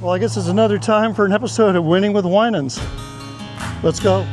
Well, I guess it's another time for an episode of Winning with Winans. Let's go.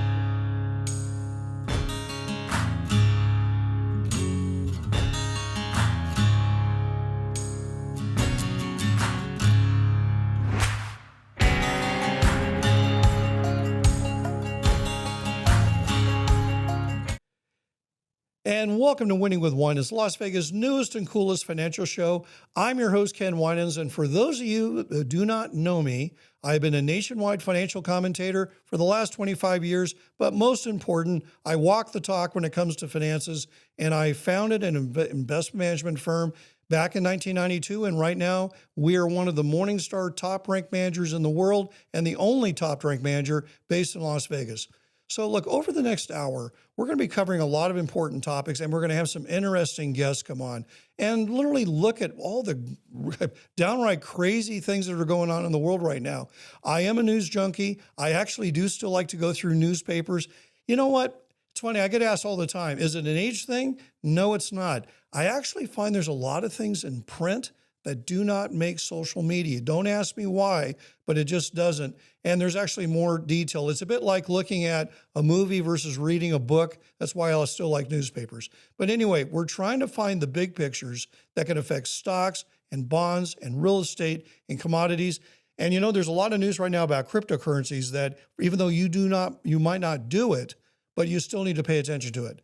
And welcome to Winning with Winans, Las Vegas' newest and coolest financial show. I'm your host, Ken Winans, and for those of you who do not know me, I've been a nationwide financial commentator for the last 25 years, but most important, I walk the talk when it comes to finances, and I founded an investment management firm back in 1992, and right now we are one of the Morningstar top-ranked managers in the world and the only top-ranked manager based in Las Vegas. So look, over the next hour, we're going to be covering a lot of important topics, and we're going to have some interesting guests come on and literally look at all the downright crazy things that are going on in the world right now. I am a news junkie. I actually do still like to go through newspapers. You know what? It's funny, I get asked all the time, is it an age thing? No, it's not. I actually find there's a lot of things in print that do not make social media. Don't ask me why, but it just doesn't. And there's actually more detail. It's a bit like looking at a movie versus reading a book. That's why I still like newspapers. But anyway, we're trying to find the big pictures that can affect stocks and bonds and real estate and commodities. And you know, there's a lot of news right now about cryptocurrencies that even though you might not do it, but you still need to pay attention to it.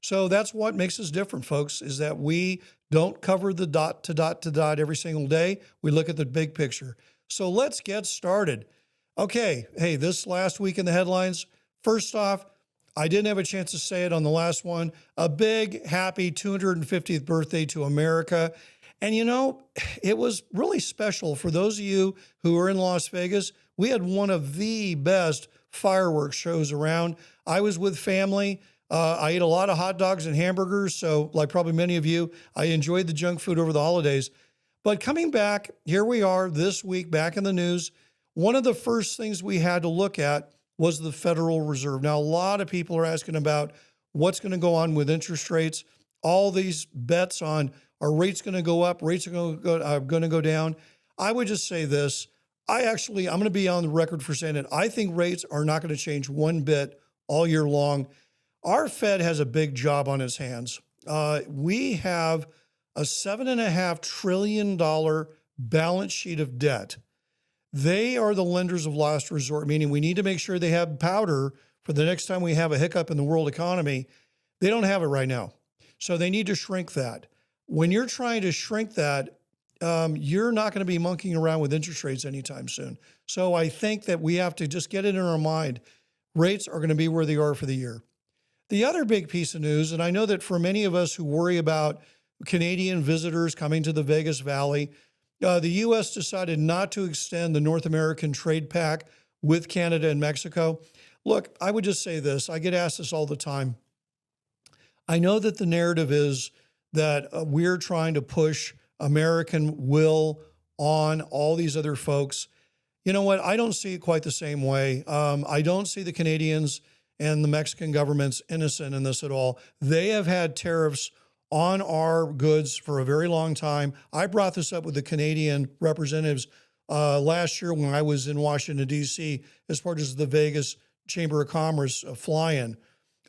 So that's what makes us different, folks, is that we don't cover the dot to dot to dot every single day. We look at the big picture. So let's get started. Okay, hey, this last week in the headlines, first off, I didn't have a chance to say it on the last one, a big, happy 250th birthday to America. And you know, it was really special for those of you who are in Las Vegas. We had one of the best fireworks shows around. I was with family. I ate a lot of hot dogs and hamburgers, so like probably many of you, I enjoyed the junk food over the holidays. But coming back, here we are this week back in the news. One of the first things we had to look at was the Federal Reserve. Now, a lot of people are asking about what's going to go on with interest rates, all these bets on are rates going to go up, rates are going to go down. I would just say this. I'm going to be on the record for saying it. I think rates are not going to change one bit all year long. Our Fed has a big job on its hands. We have a $7.5 trillion balance sheet of debt. They are the lenders of last resort, meaning we need to make sure they have powder for the next time we have a hiccup in the world economy. They don't have it right now. So they need to shrink that. When you're trying to shrink that, you're not going to be monkeying around with interest rates anytime soon. So I think that we have to just get it in our mind. Rates are going to be where they are for the year. The other big piece of news, and I know that for many of us who worry about Canadian visitors coming to the Vegas Valley, the U.S. decided not to extend the North American Trade Pact with Canada and Mexico. Look, I would just say this. I get asked this all the time. I know that the narrative is that we're trying to push American will on all these other folks. You know what? I don't see it quite the same way. I don't see the Canadians and the Mexican government's innocent in this at all. They have had tariffs on our goods for a very long time. I brought this up with the Canadian representatives last year when I was in Washington, D.C., as part of the Vegas Chamber of Commerce fly-in.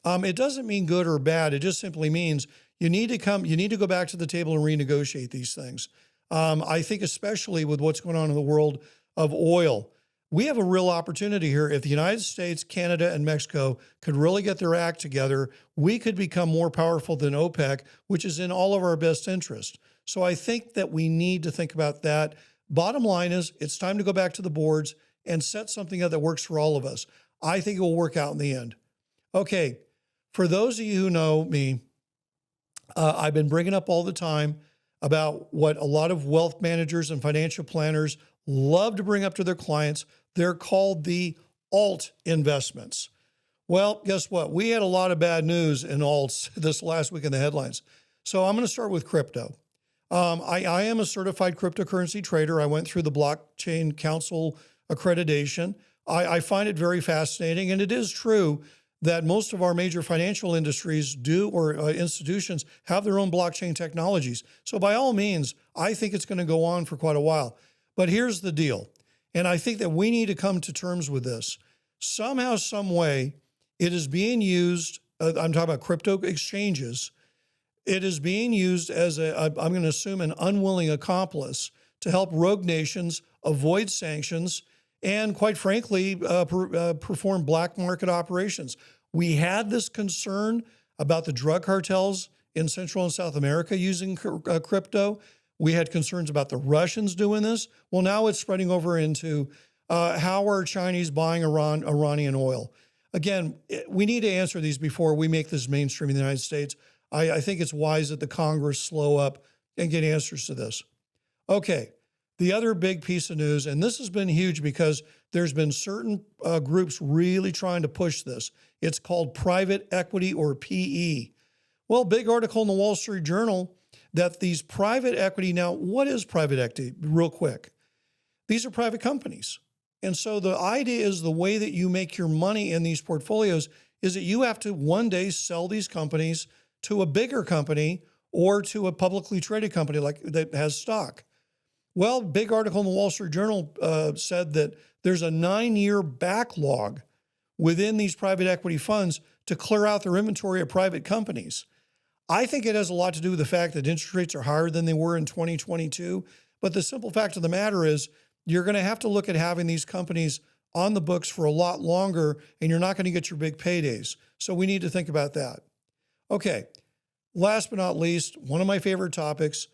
It doesn't mean good or bad. It just simply means you need to go back to the table and renegotiate these things. I think especially with what's going on in the world of oil, we have a real opportunity here. If the United States, Canada, and Mexico could really get their act together, we could become more powerful than OPEC, which is in all of our best interest. So I think that we need to think about that. Bottom line is, it's time to go back to the boards and set something up that works for all of us. I think it will work out in the end. Okay, for those of you who know me, I've been bringing up all the time about what a lot of wealth managers and financial planners love to bring up to their clients. They're called the alt investments. Well, guess what? We had a lot of bad news in alts this last week in the headlines. So I'm going to start with crypto. I am a certified cryptocurrency trader. I went through the Blockchain Council accreditation. I find it very fascinating, and it is true that most of our major financial industries institutions have their own blockchain technologies. So by all means, I think it's going to go on for quite a while. But here's the deal. And I think that we need to come to terms with this. Somehow, some way, it is being used. I'm talking about crypto exchanges. It is being used as I'm going to assume, an unwilling accomplice to help rogue nations avoid sanctions and, quite frankly, perform black market operations. We had this concern about the drug cartels in Central and South America using crypto. We had concerns about the Russians doing this. Well, now it's spreading over into how are Chinese buying Iranian oil? Again, we need to answer these before we make this mainstream in the United States. I think it's wise that the Congress slow up and get answers to this. Okay, the other big piece of news, and this has been huge because there's been certain groups really trying to push this. It's called private equity, or PE. Well, big article in the Wall Street Journal that these private equity, now what is private equity? Real quick. These are private companies. And so the idea is the way that you make your money in these portfolios is that you have to one day sell these companies to a bigger company or to a publicly traded company like that has stock. Well, big article in the Wall Street Journal said that there's a 9-year backlog within these private equity funds to clear out their inventory of private companies. I think it has a lot to do with the fact that interest rates are higher than they were in 2022. But the simple fact of the matter is you're going to have to look at having these companies on the books for a lot longer, and you're not going to get your big paydays. So we need to think about that. Okay, last but not least, one of my favorite topics,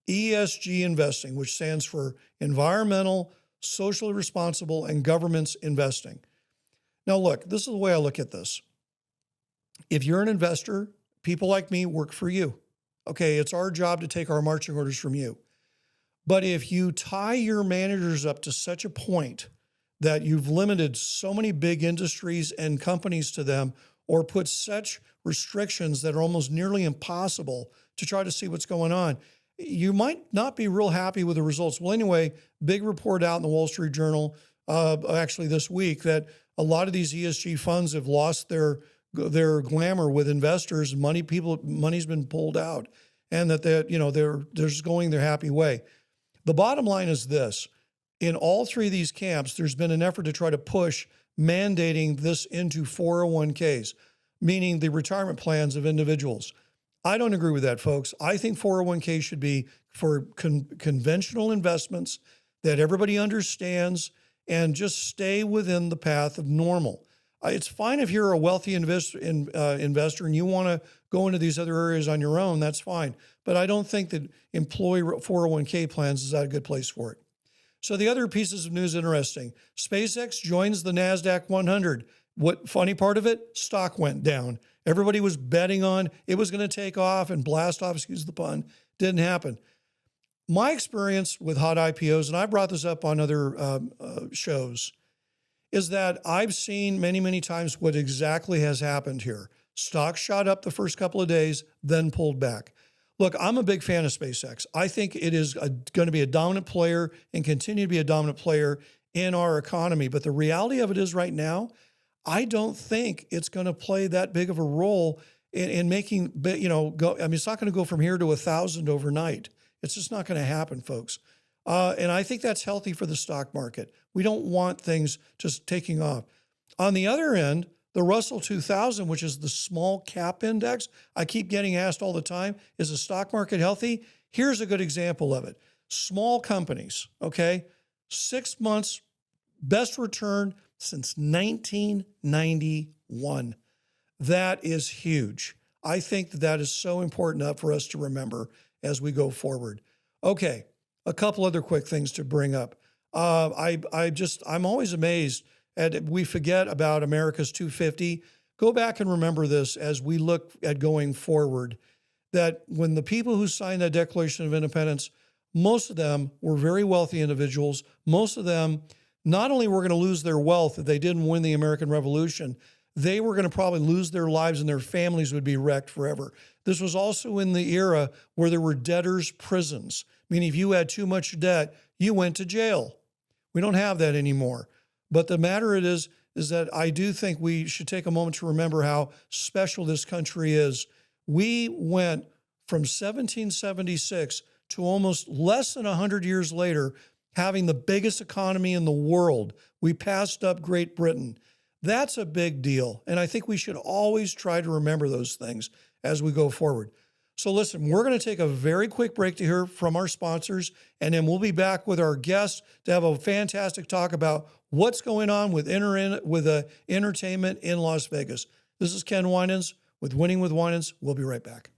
ESG investing, which stands for environmental, socially responsible, and governance investing. Now, look, this is the way I look at this. If you're an investor, people like me work for you. Okay, it's our job to take our marching orders from you. But if you tie your managers up to such a point that you've limited so many big industries and companies to them, or put such restrictions that are almost nearly impossible to try to see what's going on, you might not be real happy with the results. Well, anyway, big report out in the Wall Street Journal, actually this week, that a lot of these ESG funds have lost their glamour with investors. Money's been pulled out, and that they're just going their happy way. The bottom line is this: in all three of these camps, there's been an effort to try to push mandating this into 401ks, meaning the retirement plans of individuals. I don't agree with that, folks. I think 401ks should be for conventional investments that everybody understands and just stay within the path of normal. It's fine if you're a wealthy investor and you want to go into these other areas on your own, that's fine. But I don't think that employee 401k plans is that a good place for it. So the other pieces of news interesting. SpaceX joins the NASDAQ 100. What funny part of it? Stock went down. Everybody was betting on it was going to take off and blast off, excuse the pun. Didn't happen. My experience with hot IPOs, and I brought this up on other shows, is that I've seen many, many times what exactly has happened here. Stocks shot up the first couple of days, then pulled back. Look, I'm a big fan of SpaceX. I think it is going to be a dominant player and continue to be a dominant player in our economy. But the reality of it is right now, I don't think it's going to play that big of a role in making, it's not going to go from here to 1,000 overnight. It's just not going to happen, folks. And I think that's healthy for the stock market. We don't want things just taking off. On the other end, the Russell 2000, which is the small cap index, I keep getting asked all the time, is the stock market healthy? Here's a good example of it. Small companies, okay? 6 months, best return since 1991. That is huge. I think that is so important for us to remember as we go forward. Okay, a couple other quick things to bring up. I'm always amazed we forget about America's 250. Go back and remember this as we look at going forward, that when the people who signed that Declaration of Independence, most of them were very wealthy individuals. Most of them not only were going to lose their wealth if they didn't win the American Revolution, they were going to probably lose their lives and their families would be wrecked forever. This was also in the era where there were debtors' prisons, meaning if you had too much debt, you went to jail. We don't have that anymore. But the matter it is that I do think we should take a moment to remember how special this country is. We went from 1776 to almost less than 100 years later, having the biggest economy in the world. We passed up Great Britain. That's a big deal. And I think we should always try to remember those things as we go forward. So listen, we're going to take a very quick break to hear from our sponsors, and then we'll be back with our guests to have a fantastic talk about what's going on with entertainment in Las Vegas. This is Ken Winans with Winning with Winans. We'll be right back.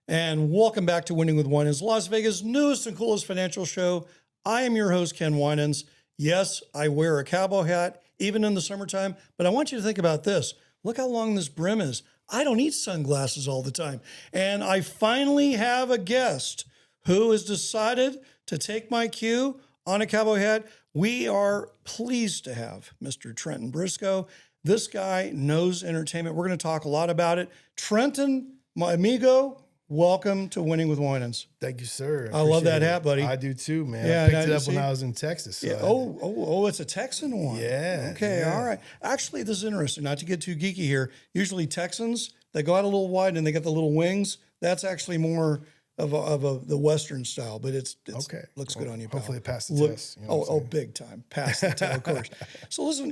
And welcome back to Winning with Winans, Las Vegas' newest and coolest financial show. I am your host, Ken Winans. Yes, I wear a cowboy hat, even in the summertime, but I want you to think about this. Look how long this brim is. I don't need sunglasses all the time. And I finally have a guest who has decided to take my cue on a cowboy hat. We are pleased to have Mr. Trenton Briscoe. This guy knows entertainment. We're going to talk a lot about it. Trenton, my amigo, welcome to Winning with Winans. Thank you, sir. I love that hat, buddy. I do too, man. Yeah, I picked it up when I was in Texas. So yeah. Oh, it's a Texan one. Yeah. Okay, yeah. all right. Actually, this is interesting. Not to get too geeky here. Usually Texans, they go out a little wide and they got the little wings. That's actually more of the Western style, but it's okay. Looks good on you, pal. Hopefully it passed the test. You know big time. Passed the test, of course. So listen,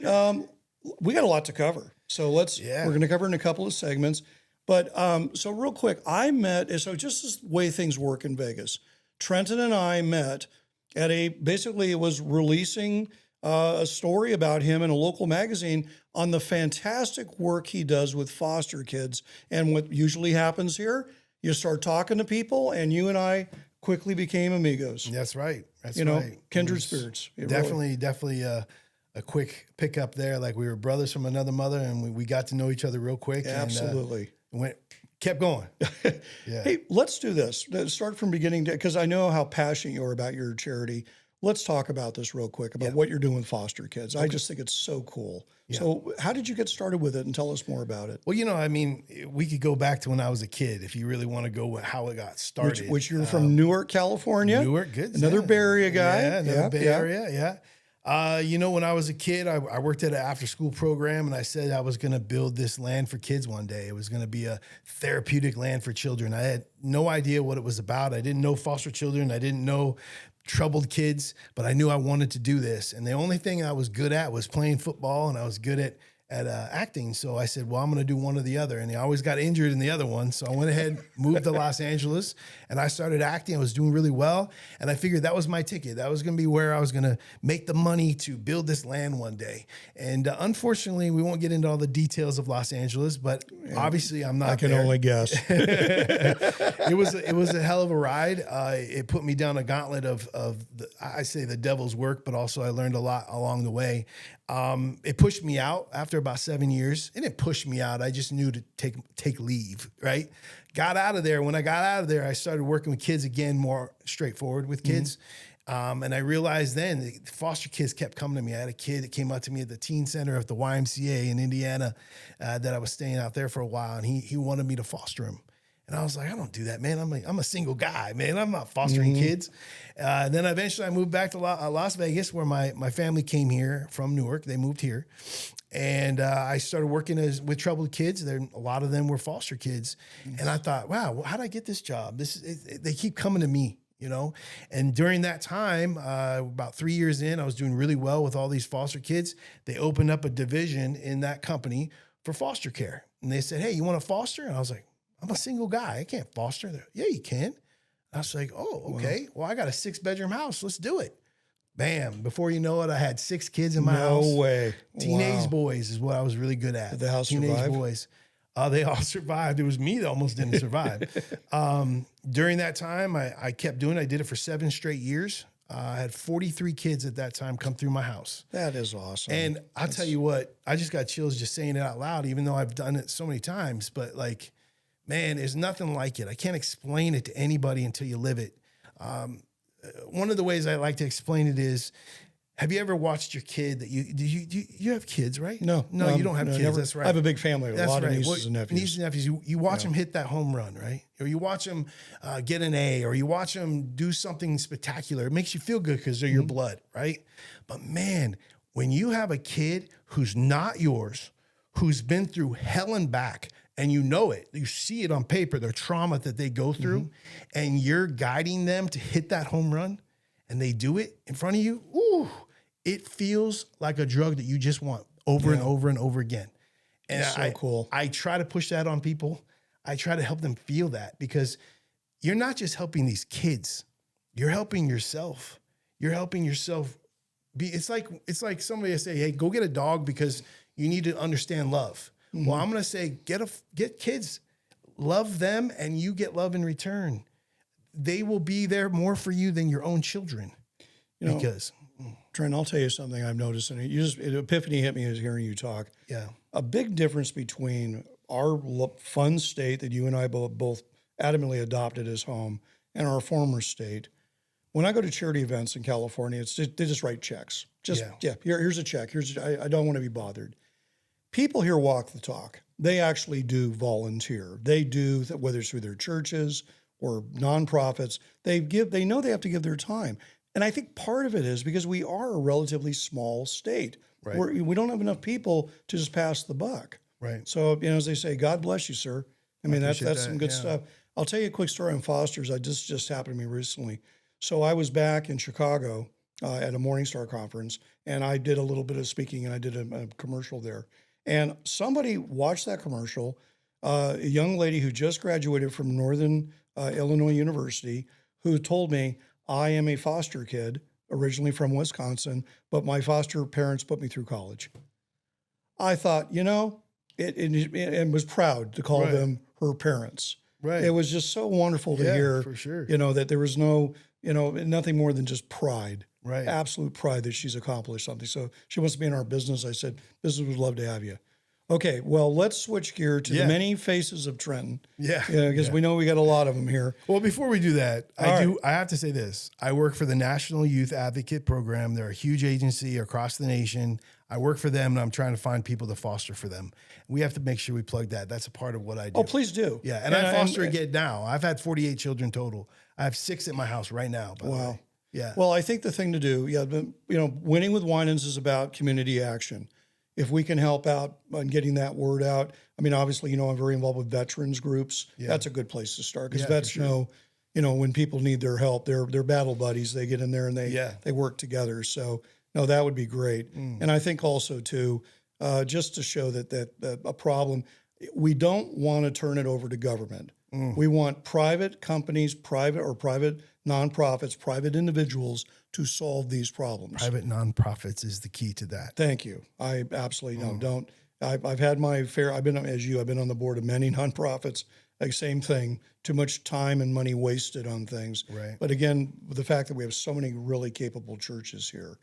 we got a lot to cover. So we're going to cover in a couple of segments. But so real quick, just the way things work in Vegas, Trenton and I met at basically it was releasing a story about him in a local magazine on the fantastic work he does with foster kids. And what usually happens here, you start talking to people and you and I quickly became amigos. That's right. That's kindred spirits. Definitely a quick pickup there. Like we were brothers from another mother and we got to know each other real quick. Absolutely. And, kept going. Yeah. Hey, let's do this. Let's start from beginning because I know how passionate you are about your charity. Let's talk about this real quick about what you're doing with foster kids. Okay. I just think it's so cool. Yeah. So how did you get started with it and tell us more about it? Well, we could go back to when I was a kid if you really want to go with how it got started. Which you're from Newark, California. Newark, good. Another Bay Area guy. Yeah, another Bay Area, yeah. When I was a kid, I worked at an after-school program, and I said I was going to build this land for kids one day. It was going to be a therapeutic land for children. I had no idea what it was about. I didn't know foster children. I didn't know troubled kids, but I knew I wanted to do this. And the only thing I was good at was playing football, and I was good at acting. So I said, well, I'm going to do one or the other. And I always got injured in the other one. So I went ahead, moved to Los Angeles, and I started acting. I was doing really well. And I figured that was my ticket. That was going to be where I was going to make the money to build this land one day. And unfortunately, we won't get into all the details of Los Angeles, but obviously I'm not I can only guess. It was a hell of a ride. It put me down a gauntlet of the devil's work, but also I learned a lot along the way. It pushed me out after about 7 years. It didn't push me out. I just knew to take leave, right? Got out of there. When I got out of there, I started working with kids again, more straightforward with kids. And I realized then the foster kids kept coming to me. I had a kid that came up to me at the teen center of the YMCA in Indiana that I was staying out there for a while, and he wanted me to foster him. And I was like, I don't do that, man. I'm a single guy, man. I'm not fostering kids. Then eventually I moved back to Las Vegas, where my family came here from Newark. They moved here. And I started working with troubled kids. A lot of them were foster kids. Yes. And I thought, wow, how did I get this job? They keep coming to me, And during that time, about 3 years in, I was doing really well with all these foster kids. They opened up a division in that company for foster care. And they said, hey, you want to foster? And I was like, I'm a single guy. I can't foster. They're, yeah, you can. I was like, oh, okay. Well, I got a 6-bedroom house. Let's do it. Bam. Before you know it, I had 6 kids in my house. No way. Teenage boys is what I was really good at. Did the house Teenage survive? Boys. They all survived. It was me that almost didn't survive. During that time, I kept doing it. I did it for 7 straight years. I had 43 kids at that time come through my house. That is awesome. And I'll tell you what, I just got chills just saying it out loud, even though I've done it so many times. But man, there's nothing like it. I can't explain it to anybody until you live it. One of the ways I like to explain it is, have you ever watched your kid that you have kids, right? No, you don't have kids. Never. That's right. I have a big family with a lot of nieces and nephews. Nieces and nephews. You watch them hit that home run, right? Or you watch them get an A, or you watch them do something spectacular. It makes you feel good because they're your blood, right? But man, When you have a kid who's not yours, who's been through hell and back, and you know it, you see it on paper, their trauma that they go through, and you're guiding them to hit that home run, and they do it in front of you, ooh, it feels like a drug that you just want over and over and over again. And It's so cool. I try to push that on people. I try to help them feel that, because you're not just helping these kids, you're helping yourself. You're helping yourself be. It's like somebody say, "Hey, go get a dog because you need to understand love." Well, I'm gonna say, get kids, love them, and you get love in return. They will be there more for you than your own children. Because Trent, I'll tell you something I've noticed, and an epiphany hit me as hearing you talk. yeah, A big difference between our fun state that you and I both adamantly adopted as home and our former state. When I go to charity events in California, they just write checks. Here's a check. I don't want to be bothered. People here walk the talk. They actually do volunteer. They do, whether it's through their churches or nonprofits, they know they have to give their time. And I think part of it is because we are a relatively small state. Right. We don't have enough people to just pass the buck. right. So, as they say, God bless you, sir. I mean, that's appreciate some that, good yeah. stuff. I'll tell you a quick story on Foster's. Just happened to me recently. So I was back in Chicago at a Morningstar conference, and I did a little bit of speaking, and I did a commercial there. And somebody watched that commercial, a young lady who just graduated from Northern Illinois University, who told me, I am a foster kid, originally from Wisconsin, but my foster parents put me through college. I thought, and was proud to call Right. them her parents. Right. It was just so wonderful to Yeah, hear, for sure. that there was no, nothing more than just pride, Right. absolute pride that she's accomplished something. So she wants to be in our business. I said, business would love to have you. Okay, well, let's switch gear to the many faces of Trenton. Yeah. Because we know we got a lot of them here. Well, before we do that, All right. I have to say this. I work for the National Youth Advocate Program. They're a huge agency across the nation. I work for them, and I'm trying to find people to foster for them. We have to make sure we plug that. That's a part of what I do. Oh, please do. Yeah, and I foster again now. I've had 48 children total. I have 6 at my house right now. By the way. Yeah. Well, I think the thing to do, winning with Winans is about community action. If we can help out on getting that word out, I mean, obviously, I'm very involved with veterans groups. Yeah. That's a good place to start because Yeah, vets for sure. know, when people need their help, they're battle buddies. They get in there and they work together. So, no, that would be great. And I think also too, just to show that a problem, we don't want to turn it over to government. We want private companies, private nonprofits, private individuals to solve these problems. Private nonprofits is the key to that. Thank you. I absolutely don't. I've had my fair. I've been on the board of many nonprofits. Like same thing. Too much time and money wasted on things. Right. But again, the fact that we have so many really capable churches here.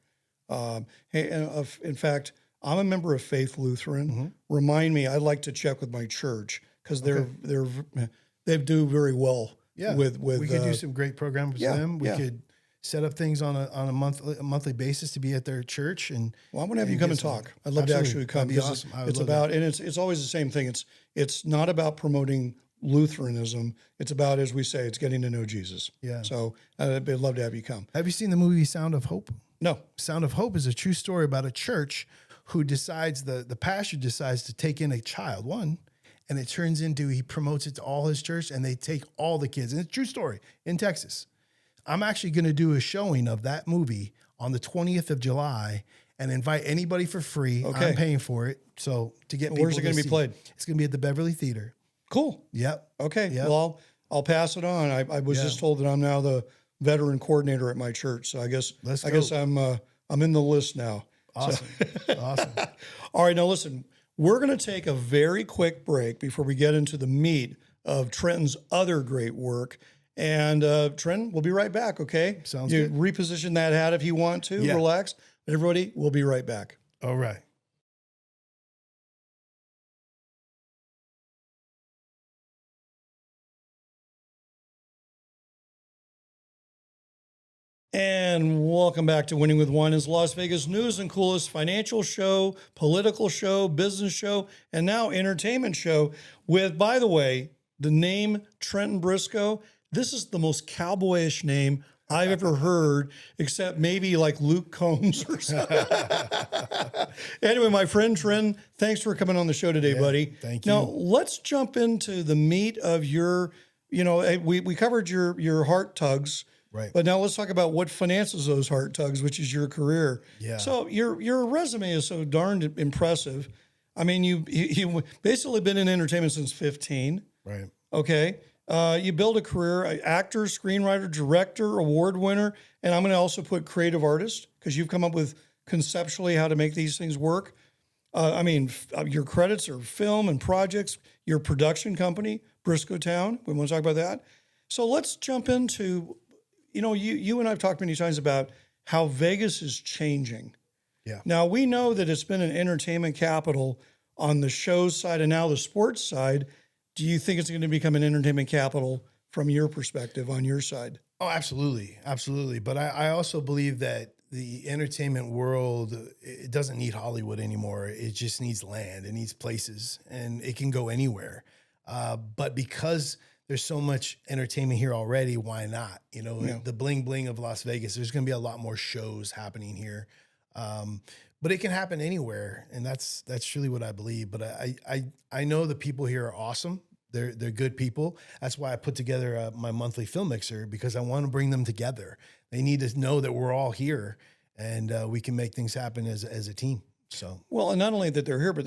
In fact, I'm a member of Faith Lutheran. Remind me. I'd like to check with my church because they do very well. Yeah, With we could do some great programs with them. We yeah. could set up things on a monthly basis to be at their church. And Well, I'm going to have you come and talk. I'd love to actually come. That'd be because awesome. I would It's love about, and it's always the same thing. It's not about promoting Lutheranism. It's about, as we say, it's getting to know Jesus. Yeah. So I'd love to have you come. Have you seen the movie Sound of Hope? No. Sound of Hope is a true story about a church who decides, the pastor decides to take in a child, and it turns into, he promotes it to all his church, and they take all the kids. And it's a true story in Texas. I'm actually going to do a showing of that movie on the 20th of July and invite anybody for free. Okay. I'm paying for it. So to get people Where's it going to be played? It's going to be at the Beverly Theater. Cool. Yep. Okay. Yep. Well, I'll pass it on. I was just told that I'm now the veteran coordinator at my church. So I guess I'm in the list now. Awesome. Awesome. All right. Now listen, we're going to take a very quick break before we get into the meat of Trenton's other great work. And Trenton, we'll be right back, okay? Sounds you good. Reposition that hat if you want to. Yeah. Relax. But everybody, we'll be right back. All right. And welcome back to Winning with Winans, Las Vegas news and coolest financial show, political show, business show, and now entertainment show with, by the way, the name Trenton Briscoe. This is the most cowboyish name I've ever heard, except maybe like Luke Combs or something. Anyway, my friend Trenton, thanks for coming on the show today, buddy. Thank you. Now, let's jump into the meat of your, we covered your heart tugs. Right. But now let's talk about what finances those heart tugs, which is your career. Yeah. So your resume is so darned impressive. I mean, you basically been in entertainment since 15. Right. Okay. You build a career, actor, screenwriter, director, award winner, and I'm going to also put creative artist because you've come up with conceptually how to make these things work. Your credits are film and projects, your production company, Briscoe Town. We want to talk about that. So let's jump into, you and I've talked many times about how Vegas is changing. Yeah. Now, we know that it's been an entertainment capital on the shows side and now the sports side. Do you think it's going to become an entertainment capital from your perspective on your side? Oh, absolutely. Absolutely. But I also believe that the entertainment world, it doesn't need Hollywood anymore. It just needs land. It needs places, and it can go anywhere. But because there's so much entertainment here already, why not? The bling bling of Las Vegas, there's going to be a lot more shows happening here. But it can happen anywhere, and that's truly what I believe. But I know the people here are awesome. They're good people. That's why I put together my monthly film mixer, because I want to bring them together. They need to know that we're all here, and we can make things happen as a team. So well, and not only that they're here, but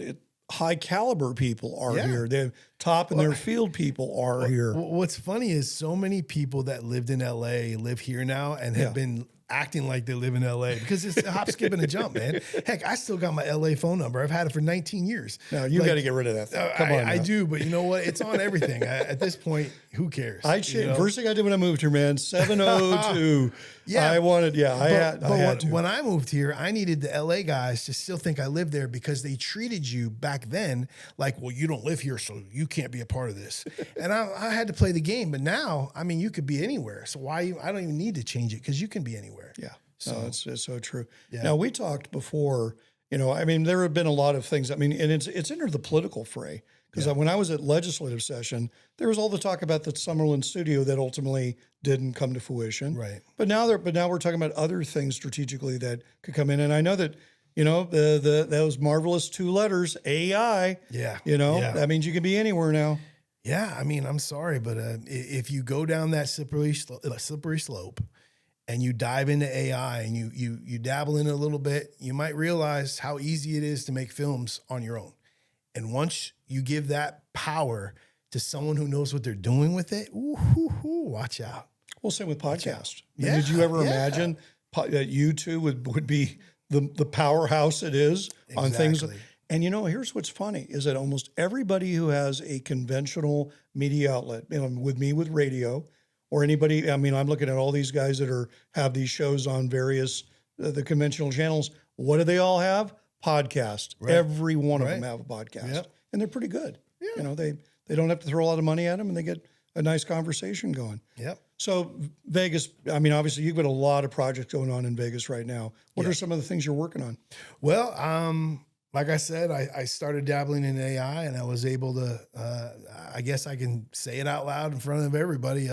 high caliber people are here. They're top in their field people are here. What's funny is so many people that lived in LA live here now and have been acting like they live in LA because it's a hop, skip, and a jump, man. Heck, I still got my LA phone number. I've had it for 19 years. No, you got to get rid of that. Come on. I do, but you know what? It's on everything. At this point, who cares? First thing I did when I moved here, man, 702. Yeah. I had to. When I moved here, I needed the LA guys to still think I lived there because they treated you back then like, well, you don't live here, so you can't be a part of this. And I had to play the game. But now, I mean, you could be anywhere. So I don't even need to change it because you can be anywhere. Yeah. So it's so true. Yeah. Now we talked before, there have been a lot of things. I mean, and it's entered the political fray because when I was at legislative session, there was all the talk about the Summerlin studio that ultimately didn't come to fruition. Right. But now we're talking about other things strategically that could come in. And I know that, those marvelous two letters, AI, that means you can be anywhere now. Yeah. I mean, I'm sorry, but if you go down that slippery slope, and you dive into AI and you dabble in it a little bit, you might realize how easy it is to make films on your own. And once you give that power to someone who knows what they're doing with it, watch out. Well, same with podcasts. Yeah, did you ever imagine that YouTube would be the powerhouse it is on things? And here's what's funny is that almost everybody who has a conventional media outlet, with radio, or anybody, I'm looking at all these guys that have these shows on various the conventional channels. What do they all have? Podcast. Right. Every one of them have a podcast, and they're pretty good. Yeah. They don't have to throw a lot of money at them, and they get a nice conversation going. Yep. So Vegas, obviously you've got a lot of projects going on in Vegas right now. What are some of the things you're working on? Well, like I said, I started dabbling in AI, and I was able to. I guess I can say it out loud in front of everybody.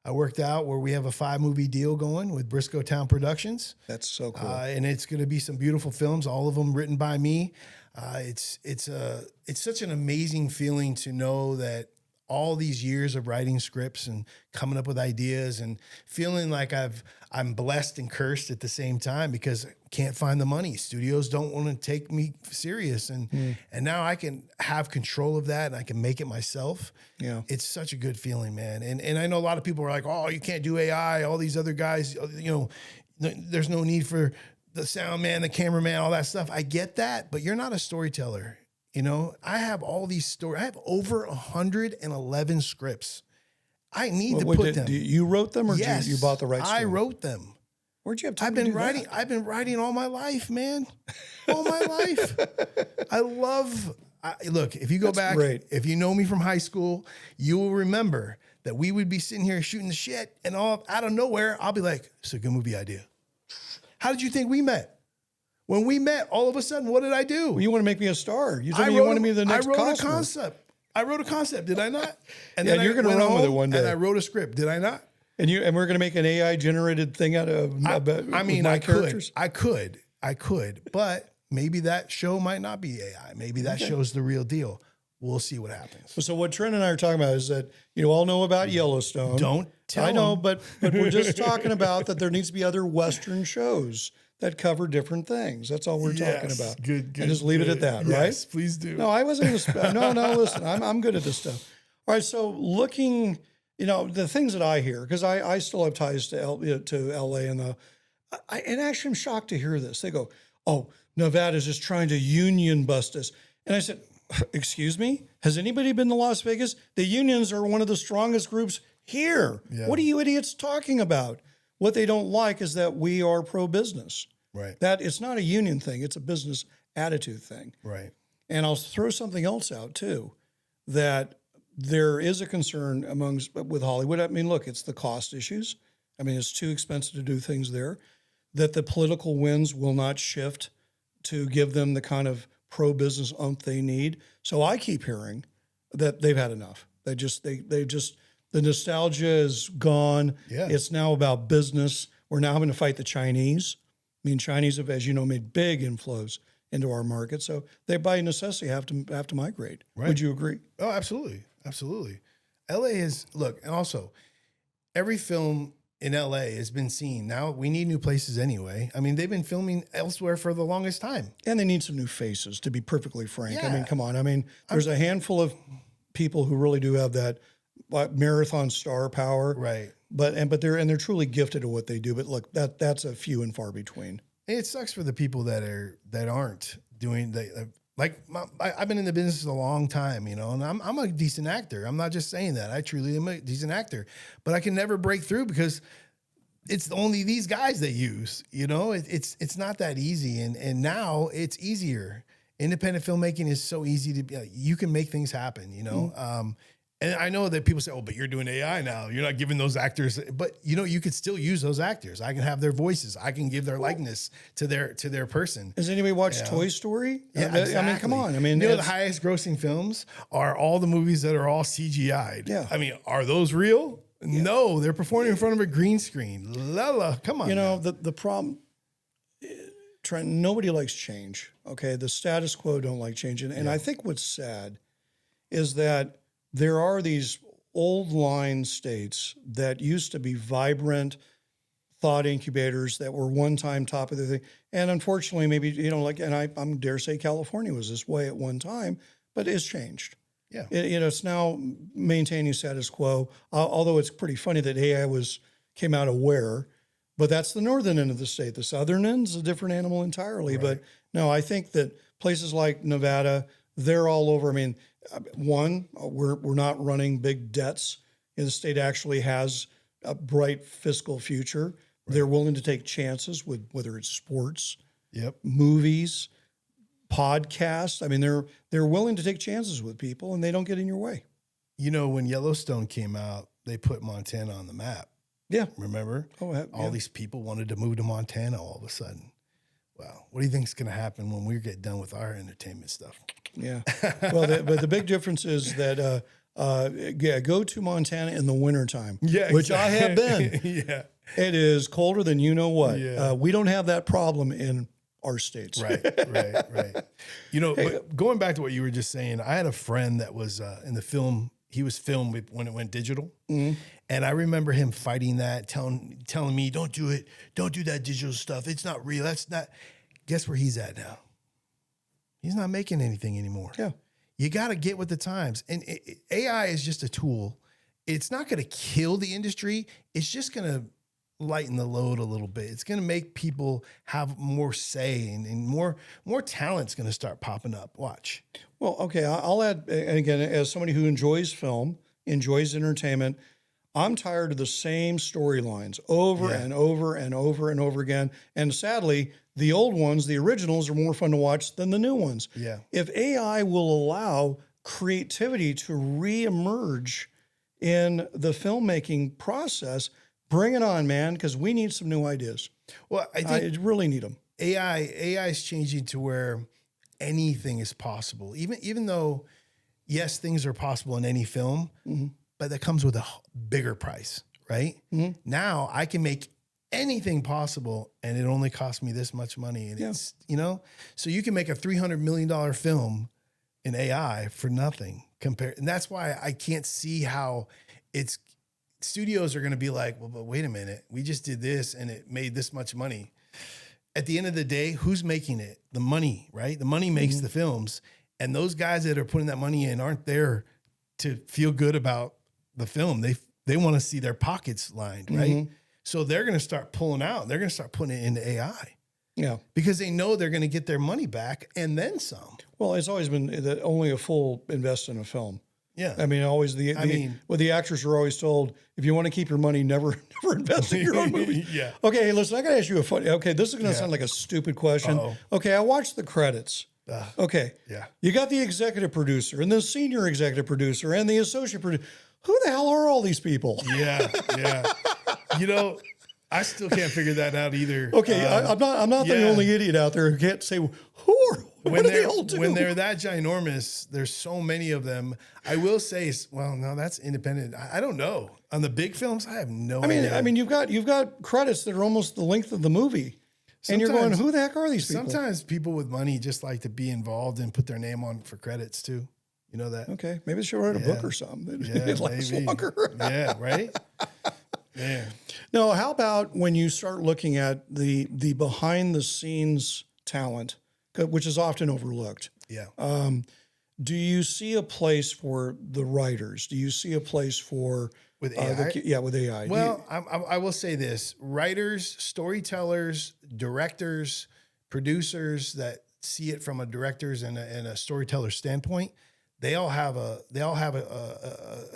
I worked out where we have a 5-movie deal going with Briscoe Town Productions. That's so cool. And it's going to be some beautiful films, all of them written by me. It's such an amazing feeling to know that all these years of writing scripts and coming up with ideas and feeling like I'm blessed and cursed at the same time because I can't find the money. Studios don't want to take me serious. And now I can have control of that and I can make it myself. Yeah. It's such a good feeling, man. And I know a lot of people are like, oh, you can't do AI. All these other guys, there's no need for the sound man, the cameraman, all that stuff. I get that, but you're not a storyteller. I have all these stories. I have over 111 scripts. I need to put them. You wrote them, or yes, you bought the rights? I wrote them. Where'd you have time I've to been do writing. that? I've been writing all my life, man. All my life. Look, if you go back, if you know me from high school, you will remember that we would be sitting here shooting the shit, and all out of nowhere, I'll be like, "It's a good movie idea." How did you think we met? When we met, all of a sudden, what did I do? Well, you want to make me a star. You told me you wanted me the next Costner. I wrote a concept, did I not? And then you're going to run with it one day. And I wrote a script, did I not? And we're going to make an AI generated thing out of I mean, my I characters. could, but maybe that show might not be AI. Maybe that show's the real deal. We'll see what happens. So what Trent and I are talking about is that you all know about Yellowstone. Don't tell I know, them. but we're just talking about that there needs to be other Western shows that cover different things. That's all we're talking about. Good. And just leave it at that, right? Yes, please do. No, I wasn't going to. No, listen, I'm good at this stuff. All right, so looking, the things that I hear, because I still have ties to LA, and actually I'm shocked to hear this. They go, "Oh, Nevada's just trying to union bust us," and I said, "Excuse me, has anybody been to Las Vegas? The unions are one of the strongest groups here. Yeah. What are you idiots talking about? What they don't like is that we are pro-business. Right. That it's not a union thing; it's a business attitude thing. Right. And I'll throw something else out too, that there is a concern with Hollywood. I mean, look, it's the cost issues. I mean, it's too expensive to do things there. That the political winds will not shift to give them the kind of pro-business oomph they need. So I keep hearing that they've had enough. They just the nostalgia is gone. Yeah. It's now about business. We're now having to fight the Chinese. I mean, Chinese have, as you know, made big inflows into our market. So they, by necessity, have to migrate. Right. Would you agree? Oh, absolutely. Absolutely. LA is, look, and also every film in LA has been seen. Now we need new places anyway. I mean, they've been filming elsewhere for the longest time. And they need some new faces, to be perfectly frank. I Yeah. mean, come on. I mean, there's a handful of people who really do have that marathon star power. Right. But they're truly gifted at what they do. But look, that's a few and far between. And it sucks for the people that aren't doing I've been in the business a long time, and I'm a decent actor. I'm not just saying that. I truly am a decent actor, but I can never break through because it's only these guys they use. It's not that easy, and now it's easier. Independent filmmaking is so easy to be. You can make things happen. And I know that people say, "Oh, but you're doing AI now. You're not giving those actors." But you could still use those actors. I can have their voices. I can give their likeness to their person. Has anybody watched Toy Story? Yeah, exactly. I mean, come on. I mean, the highest grossing films are all the movies that are all CGI'd. Yeah. I mean, are those real? Yeah. No, they're performing in front of a green screen. Come on. The problem, Trent, nobody likes change. Okay, the status quo don't like change, and I think what's sad is that there are these old line states that used to be vibrant thought incubators that were one time top of the thing. And unfortunately, maybe, and I'm dare say California was this way at one time, but it's changed. Yeah. It's now maintaining status quo, although it's pretty funny that AI came out of where, but that's the northern end of the state. The southern end's a different animal entirely. Right. But no, I think that places like Nevada, they're all over. I mean, one, we're not running big debts. The state actually has a bright fiscal future. Right. They're willing to take chances with whether it's sports, movies, podcasts. I mean, they're willing to take chances with people, and they don't get in your way. When Yellowstone came out, they put Montana on the map. Yeah, remember? All these people wanted to move to Montana all of a sudden. Wow, what do you think is going to happen when we get done with our entertainment stuff? Yeah. Well, but the big difference is that, go to Montana in the wintertime, which I have been. Yeah. It is colder than you know what. Yeah. We don't have that problem in our states. Right. But going back to what you were just saying, I had a friend that was in the film. He was filmed when it went digital. Mm-hmm. And I remember him fighting that, telling me, don't do it. Don't do that digital stuff. It's not real. That's not. Guess where he's at now? He's not making anything anymore. Yeah. You got to get with the times. And AI is just a tool. It's not going to kill the industry. It's just going to lighten the load a little bit. It's going to make people have more say and more talent's going to start popping up. Watch. Well, okay. I'll add, and again, as somebody who enjoys film, enjoys entertainment, I'm tired of the same storylines over and over and over and over again. And sadly, the old ones, the originals, are more fun to watch than the new ones. Yeah. If AI will allow creativity to reemerge in the filmmaking process, bring it on, man, because we need some new ideas. Well, I think I really need them. AI is changing to where anything is possible. Even though, yes, things are possible in any film, but that comes with a bigger price, right? Now I can make anything possible, and it only costs me this much money. And it's, so you can make a $300 million film in AI for nothing compared. And that's why I can't see how studios are going to be like, well, but wait a minute, we just did this and it made this much money. At the end of the day, who's making it? The money, right? The money makes the films. And those guys that are putting that money in aren't there to feel good about the film. They want to see their pockets lined, right? So they're going to start pulling out. They're going to start putting it into AI. Yeah. Because they know they're going to get their money back and then some. Well, it's always been that only a fool invests in a film. Yeah. I mean, always the actors are always told, if you want to keep your money, never invest in your own movie. Yeah. Okay, hey, listen, I got to ask you this is going to sound like a stupid question. Okay, I watched the credits. Okay. Yeah. You got the executive producer and the senior executive producer and the associate producer. Who the hell are all these people? Yeah. I still can't figure that out either. Okay, I'm not the only idiot out there who can't say what do they all do? When they're that ginormous, there's so many of them. I will say, well, no, that's independent. I don't know. On the big films, I have no idea. I mean, you've got credits that are almost the length of the movie, and you're going, who the heck are these people? Sometimes people with money just like to be involved and put their name on for credits too. You know that? Okay, maybe they should write a book or something. It lasts longer. Yeah, right? Yeah. No, how about when you start looking at the behind the scenes talent, which is often overlooked? Yeah. Do you see a place for the writers? Do you see a place for with AI? With AI. Well, I will say this: writers, storytellers, directors, producers that see it from a director's and a storyteller standpoint, they all have a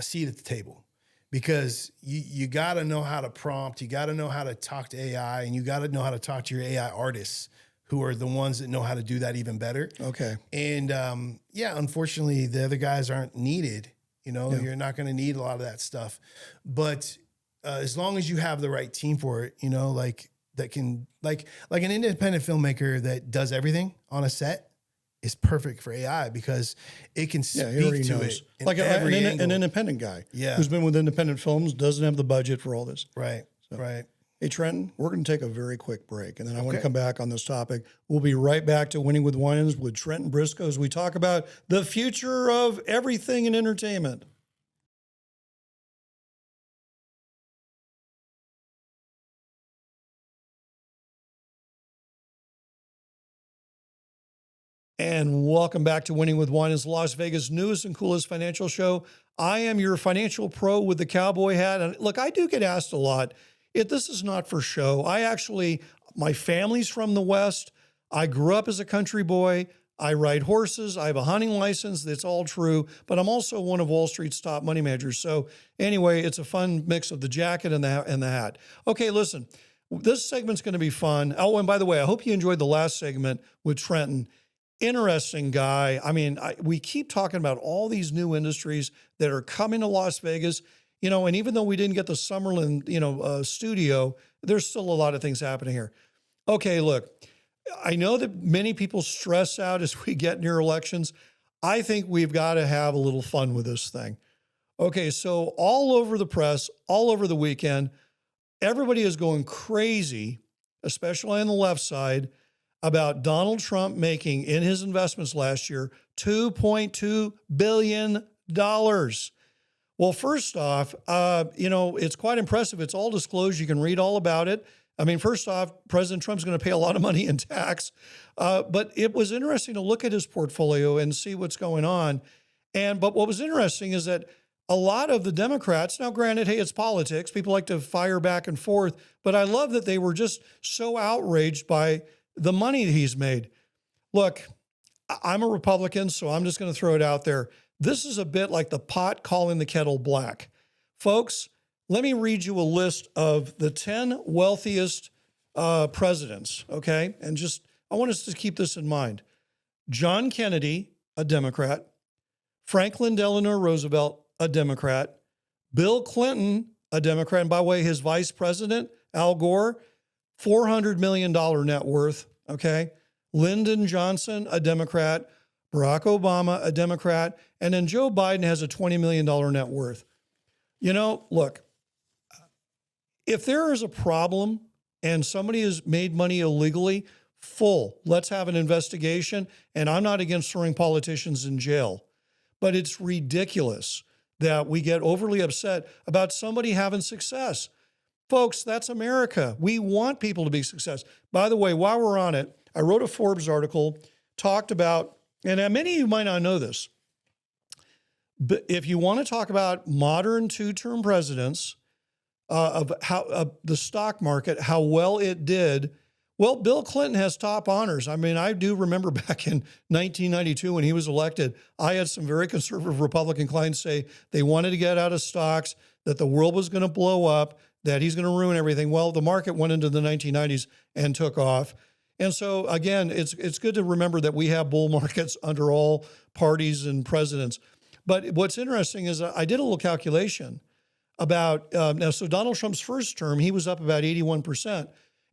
seat at the table. Because you got to know how to prompt, you got to know how to talk to AI, and you got to know how to talk to your AI artists, who are the ones that know how to do that even better. Okay. And unfortunately, the other guys aren't needed. You're not going to need a lot of that stuff. But as long as you have the right team for it, that can like an independent filmmaker that does everything on a set is perfect for AI because it can speak to it. Like an independent guy who's been with independent films, doesn't have the budget for all this. Right, right. Hey, Trenton, we're going to take a very quick break, and then I want to come back on this topic. We'll be right back to Winning with Winans with Trenton Briscoe as we talk about the future of everything in entertainment. And welcome back to Winning with Winans, Las Vegas' newest and coolest financial show. I am your financial pro with the cowboy hat. And look, I do get asked a lot, if this is not for show. My family's from the West. I grew up as a country boy. I ride horses. I have a hunting license. That's all true. But I'm also one of Wall Street's top money managers. So anyway, it's a fun mix of the jacket and the hat. Okay, listen, this segment's going to be fun. Oh, and by the way, I hope you enjoyed the last segment with Trenton. Interesting guy. I mean, we keep talking about all these new industries that are coming to Las Vegas, and even though we didn't get the Summerlin, studio, there's still a lot of things happening here. Okay, look, I know that many people stress out as we get near elections. I think we've got to have a little fun with this thing. Okay, so all over the press, all over the weekend, everybody is going crazy, especially on the left side, about Donald Trump making in his investments last year $2.2 billion. Well, first off, it's quite impressive. It's all disclosed. You can read all about it. I mean, first off, President Trump's going to pay a lot of money in tax. But it was interesting to look at his portfolio and see what's going on. But what was interesting is that a lot of the Democrats, now granted, hey, it's politics. People like to fire back and forth. But I love that they were just so outraged by the money that he's made. Look, I'm a Republican, so I'm just going to throw it out there. This is a bit like the pot calling the kettle black. Folks, let me read you a list of the 10 wealthiest presidents, okay? And I want us to keep this in mind. John Kennedy, a Democrat. Franklin Delano Roosevelt, a Democrat. Bill Clinton, a Democrat. And by the way, his vice president, Al Gore, $400 million net worth, okay? Lyndon Johnson, a Democrat. Barack Obama, a Democrat. And then Joe Biden has a $20 million net worth. Look, If there is a problem and somebody has made money illegally, let's have an investigation. And I'm not against throwing politicians in jail, but it's ridiculous that we get overly upset about somebody having success. Folks, that's America. We want people to be success. By the way, while we're on it, I wrote a Forbes article, talked about, and many of you might not know this, but if you want to talk about modern two-term presidents, of how the stock market, how well it did, well, Bill Clinton has top honors. I mean, I do remember back in 1992 when he was elected, I had some very conservative Republican clients say they wanted to get out of stocks, that the world was going to blow up, that he's going to ruin everything. Well, the market went into the 1990s and took off. And so, again, it's good to remember that we have bull markets under all parties and presidents. But what's interesting is I did a little calculation about, so Donald Trump's first term, he was up about 81%.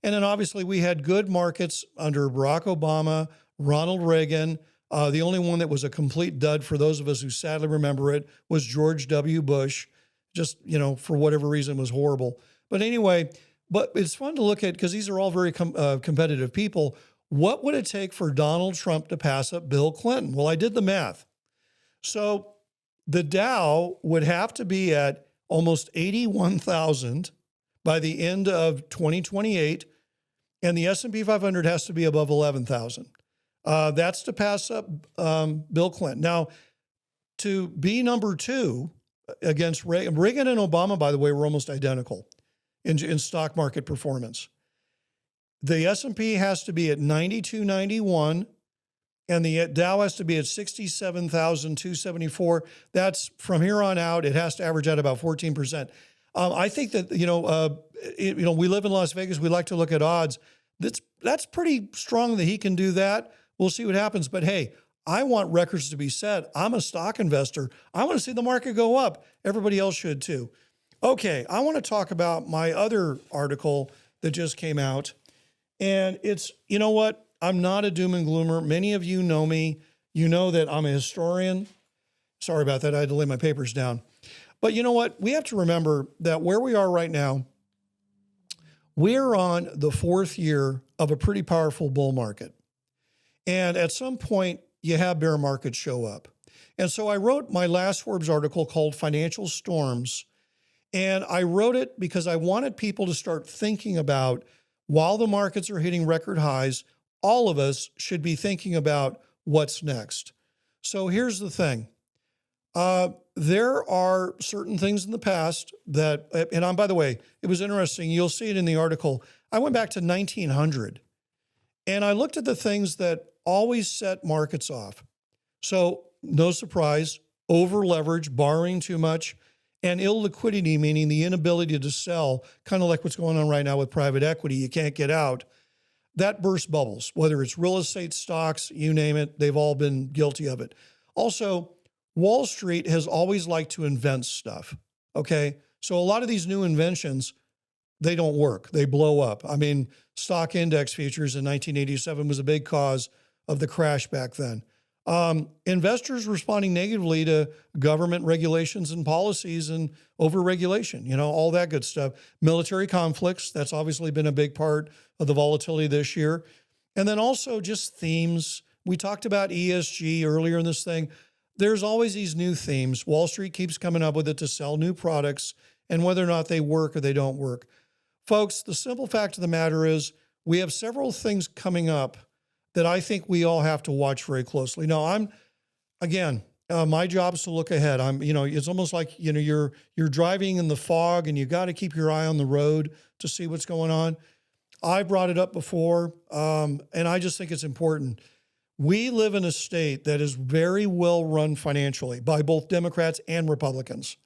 And then obviously we had good markets under Barack Obama, Ronald Reagan. The only one that was a complete dud for those of us who sadly remember it was George W. Bush. Just, for whatever reason was horrible. But anyway, but it's fun to look at because these are all very competitive people. What would it take for Donald Trump to pass up Bill Clinton? Well, I did the math. So the Dow would have to be at almost 81,000 by the end of 2028, and the S&P 500 has to be above 11,000. That's to pass up Bill Clinton. Now, to be number two against Reagan and Obama, by the way, were almost identical in stock market performance. The S&P has to be at 9291, and the Dow has to be at 67,274. That's from here on out. It has to average out about 14%. I think that we live in Las Vegas. We like to look at odds. That's pretty strong that he can do that. We'll see what happens. But hey, I want records to be set. I'm a stock investor. I want to see the market go up. Everybody else should too. Okay, I want to talk about my other article that just came out. And it's, you know what? I'm not a doom and gloomer. Many of you know me. You know that I'm a historian. Sorry about that. I had to lay my papers down. But you know what? We have to remember that where we are right now, we're on the fourth year of a pretty powerful bull market. And at some point, you have bear markets show up. And so I wrote my last Forbes article called Financial Storms. And I wrote it because I wanted people to start thinking about, while the markets are hitting record highs, all of us should be thinking about what's next. So here's the thing. There are certain things in the past that, and by the way, it was interesting. You'll see it in the article. I went back to 1900 and I looked at the things that always set markets off. So no surprise, over leverage, borrowing too much, and illiquidity, meaning the inability to sell, kind of like what's going on right now with private equity. You can't get out. That bursts bubbles, whether it's real estate, stocks, you name it, they've all been guilty of it. Also, Wall Street has always liked to invent stuff, okay? So a lot of these new inventions, they don't work. They blow up. I mean, stock index futures in 1987 was a big cause of the crash back then. Investors responding negatively to government regulations and policies and overregulation, all that good stuff. Military conflicts, that's obviously been a big part of the volatility this year. And then also just themes. We talked about ESG earlier in this thing. There's always these new themes. Wall Street keeps coming up with it to sell new products and whether or not they work or they don't work. Folks, the simple fact of the matter is we have several things coming up that I think we all have to watch very closely. Now, my job is to look ahead. It's almost like, you're driving in the fog and you got to keep your eye on the road to see what's going on. I brought it up before, and I just think it's important. We live in a state that is very well run financially by both Democrats and Republicans.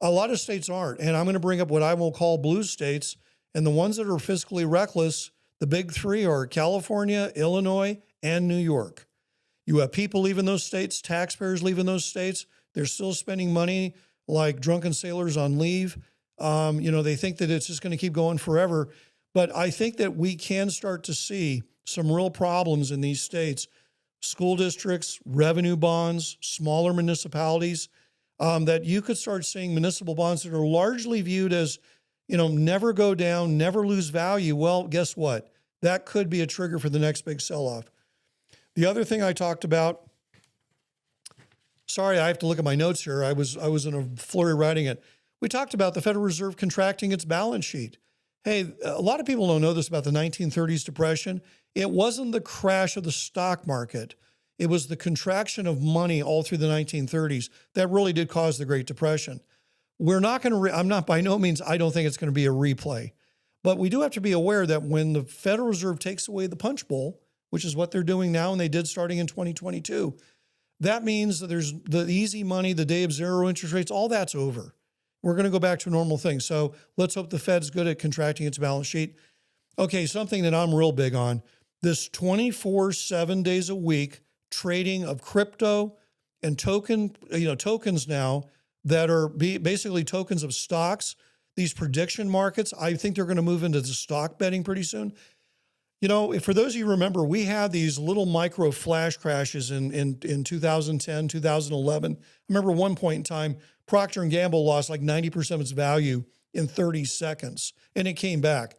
A lot of states aren't, and I'm going to bring up what I will call blue states, and the ones that are fiscally reckless. The big three are California, Illinois, and New York. You have people leaving those states, taxpayers leaving those states. They're still spending money like drunken sailors on leave. They think that it's just going to keep going forever. But I think that we can start to see some real problems in these states. School districts, revenue bonds, smaller municipalities, that you could start seeing municipal bonds that are largely viewed as, never go down, never lose value. Well, guess what? That could be a trigger for the next big sell-off. The other thing I talked about, sorry, I have to look at my notes here. I was in a flurry writing it. We talked about the Federal Reserve contracting its balance sheet. Hey, a lot of people don't know this about the 1930s depression. It wasn't the crash of the stock market. It was the contraction of money all through the 1930s that really did cause the Great Depression. We're not going to, I'm not, by no means, I don't think it's going to be a replay. But we do have to be aware that when the Federal Reserve takes away the punch bowl, which is what they're doing now, and they did starting in 2022, that means that there's the easy money, the day of zero interest rates, all that's over. We're going to go back to a normal thing. So let's hope the Fed's good at contracting its balance sheet. Okay, something that I'm real big on, this 24/7 days a week trading of crypto and tokens now that are basically tokens of stocks, these prediction markets. I think they're going to move into the stock betting pretty soon. For those of you who remember, we had these little micro flash crashes in 2010, 2011. I remember one point in time, Procter & Gamble lost like 90% of its value in 30 seconds, and it came back.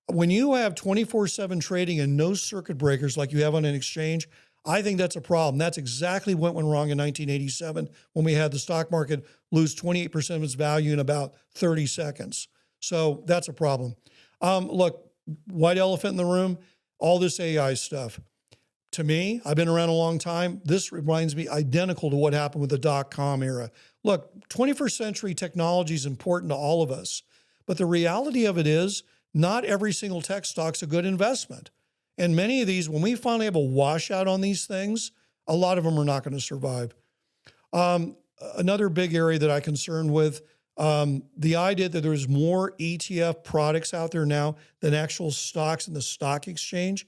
When you have 24/7 trading and no circuit breakers like you have on an exchange, I think that's a problem. That's exactly what went wrong in 1987 when we had the stock market lose 28% of its value in about 30 seconds. So that's a problem. Look, white elephant in the room, all this AI stuff. To me, I've been around a long time. This reminds me identical to what happened with the dot-com era. Look, 21st century technology is important to all of us. But the reality of it is not every single tech stock's a good investment. And many of these, when we finally have a washout on these things, a lot of them are not going to survive. Another big area that I'm concerned with, the idea that there's more ETF products out there now than actual stocks in the stock exchange,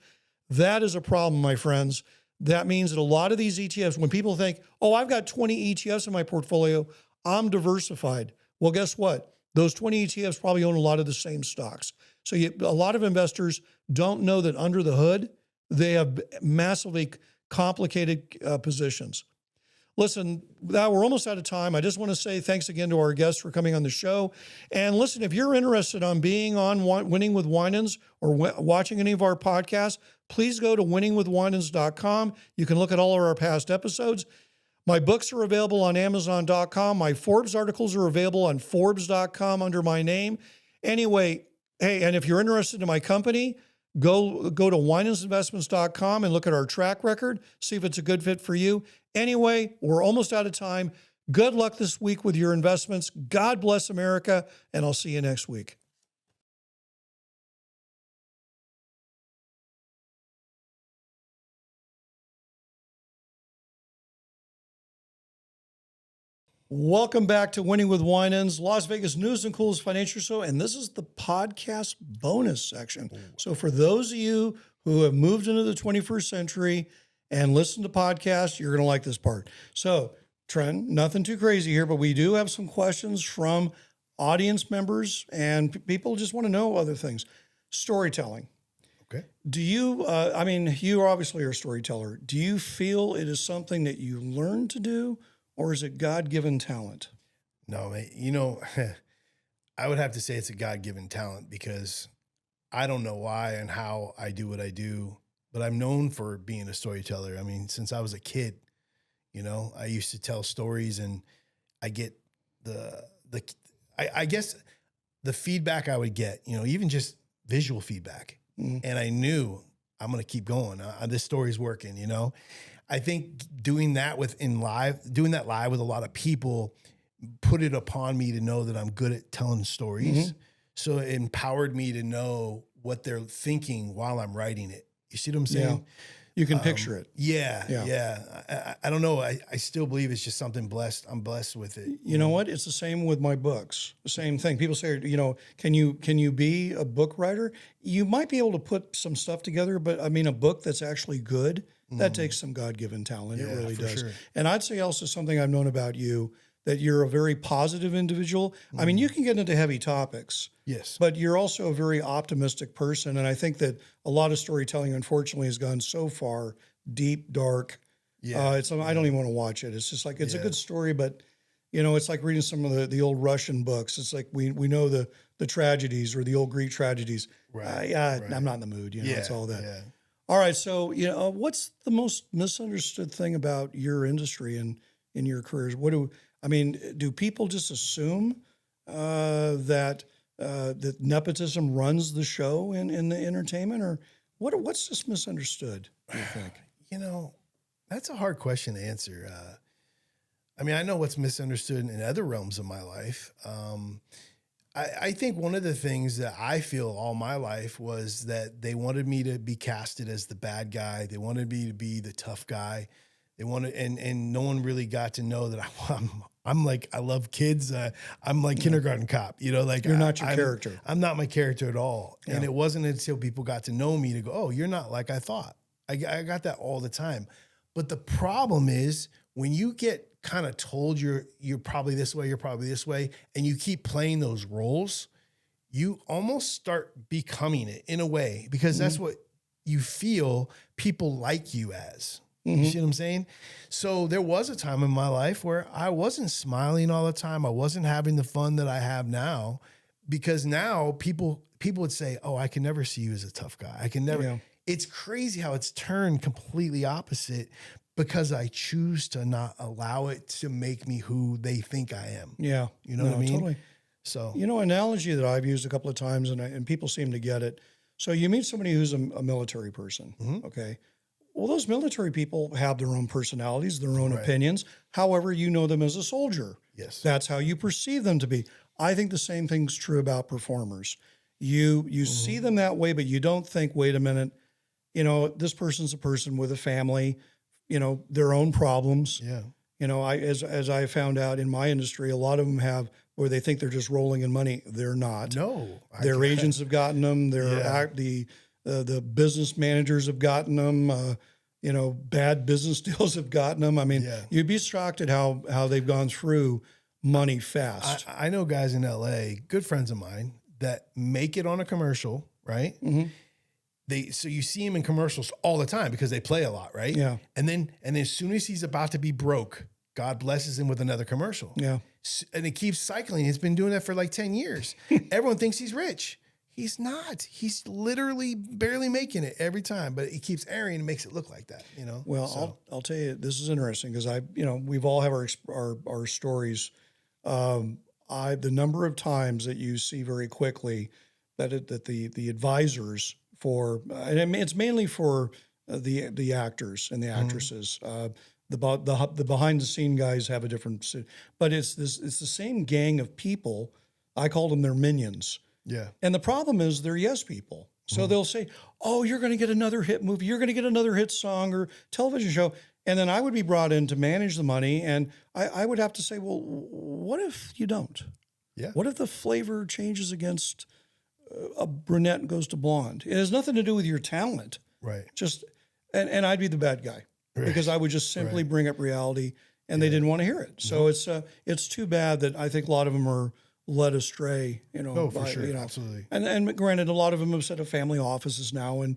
that is a problem, my friends. That means that a lot of these ETFs, when people think, oh, I've got 20 ETFs in my portfolio, I'm diversified. Well, guess what? Those 20 ETFs probably own a lot of the same stocks. So a lot of investors don't know that under the hood, they have massively complicated positions. Listen, now we're almost out of time. I just want to say thanks again to our guests for coming on the show. And listen, if you're interested on being on Winning with Winans or watching any of our podcasts, please go to winningwithwinans.com. You can look at all of our past episodes. My books are available on Amazon.com. My Forbes articles are available on Forbes.com under my name. Anyway, hey, and if you're interested in my company, go to winansinvestments.com and look at our track record, see if it's a good fit for you. Anyway, we're almost out of time. Good luck this week with your investments. God bless America, and I'll see you next week. Welcome back to Winning with Winans, Las Vegas news and coolest financial show. And this is the podcast bonus section. So for those of you who have moved into the 21st century and listen to podcasts, you're going to like this part. So Trent, nothing too crazy here, but we do have some questions from audience members and people just want to know other things. Storytelling. Okay. Do you, you obviously are a storyteller. Do you feel it is something that you learned to do? Or is it God-given talent? No, I would have to say it's a God-given talent because I don't know why and how I do what I do, but I'm known for being a storyteller. I mean, since I was a kid, I used to tell stories and I get I guess the feedback I would get, even just visual feedback. Mm-hmm. And I knew I'm going to keep going. This story's working, I think doing that live with a lot of people put it upon me to know that I'm good at telling stories. Mm-hmm. So it empowered me to know what they're thinking while I'm writing it. You see what I'm saying? Yeah. You can picture it. Yeah. I don't know. I still believe it's just something blessed. I'm blessed with it. You know what? It's the same with my books. The same thing. People say, can you be a book writer? You might be able to put some stuff together, but a book that's actually good, that takes some God-given talent. It really does. Sure. And I'd say also something I've known about you, that you're a very positive individual. Mm. You can get into heavy topics. Yes. But you're also a very optimistic person. And I think that a lot of storytelling, unfortunately, has gone so far deep, dark. Yeah. I don't even want to watch it. It's just like, it's a good story, but it's like reading some of the old Russian books. It's like we know the tragedies or the old Greek tragedies. Right. Yeah, I'm not in the mood. Yeah. It's all that. Yeah. All right. So, what's the most misunderstood thing about your industry and in your careers? Do people just assume that nepotism runs the show in the entertainment, or what's just misunderstood, do you think? That's a hard question to answer. I know what's misunderstood in other realms of my life. I think one of the things that I feel all my life was that they wanted me to be casted as the bad guy. They wanted me to be the tough guy. They wanted, and no one really got to know that I'm like, I love kids. I'm like kindergarten cop, like You're not your character. I'm not my character at all. Yeah. And it wasn't until people got to know me to go, oh, you're not like I thought. I got that all the time. But the problem is when you get kind of told you're probably this way, and you keep playing those roles, you almost start becoming it in a way, because that's what you feel people like you as. You see what I'm saying? So there was a time in my life where I wasn't smiling all the time. I wasn't having the fun that I have now, because now people would say, oh, I can never see you as a tough guy. I can never. Yeah. It's crazy how it's turned completely opposite, because I choose to not allow it to make me who they think I am. Yeah. You know what I mean? Totally. So, analogy that I've used a couple of times and people seem to get it. So you meet somebody who's a military person. Okay. Well, those military people have their own personalities, their own opinions. However, you know them as a soldier. Yes. That's how you perceive them to be. I think the same thing's true about performers. You see them that way, but you don't think, wait a minute, this person's a person with a family, their own problems. Yeah. As I found out in my industry, a lot of them have where they think they're just rolling in money. They're not. No. Their agents have gotten them. The business managers have gotten them. Bad business deals have gotten them. You'd be shocked at how they've gone through money fast. I know guys in LA, good friends of mine, that make it on a commercial, right? So you see him in commercials all the time because they play a lot, right? Yeah. And then as soon as he's about to be broke, God blesses him with another commercial. Yeah. And it keeps cycling. He's been doing that for like 10 years. Everyone thinks he's rich. He's not. He's literally barely making it every time, but it keeps airing and makes it look like that, Well, So, I'll tell you, this is interesting because we've all have our stories. The number of times that you see very quickly that the advisors for, and it's mainly for the actors and the actresses. The behind the scene guys have a different, but it's the same gang of people. I call them their minions. yeah. And the problem is they're yes people. So they'll say, oh, you're going to get another hit movie. You're going to get another hit song or television show. And then I would be brought in to manage the money. And I would have to say, well, what if you don't? Yeah. What if the flavor changes against a brunette and goes to blonde? It has nothing to do with your talent. Right. And I'd be the bad guy because I would just simply bring up reality and they didn't want to hear it. So it's too bad that I think a lot of them are led astray, Oh, for sure. Absolutely. And granted, a lot of them have set up family offices now, and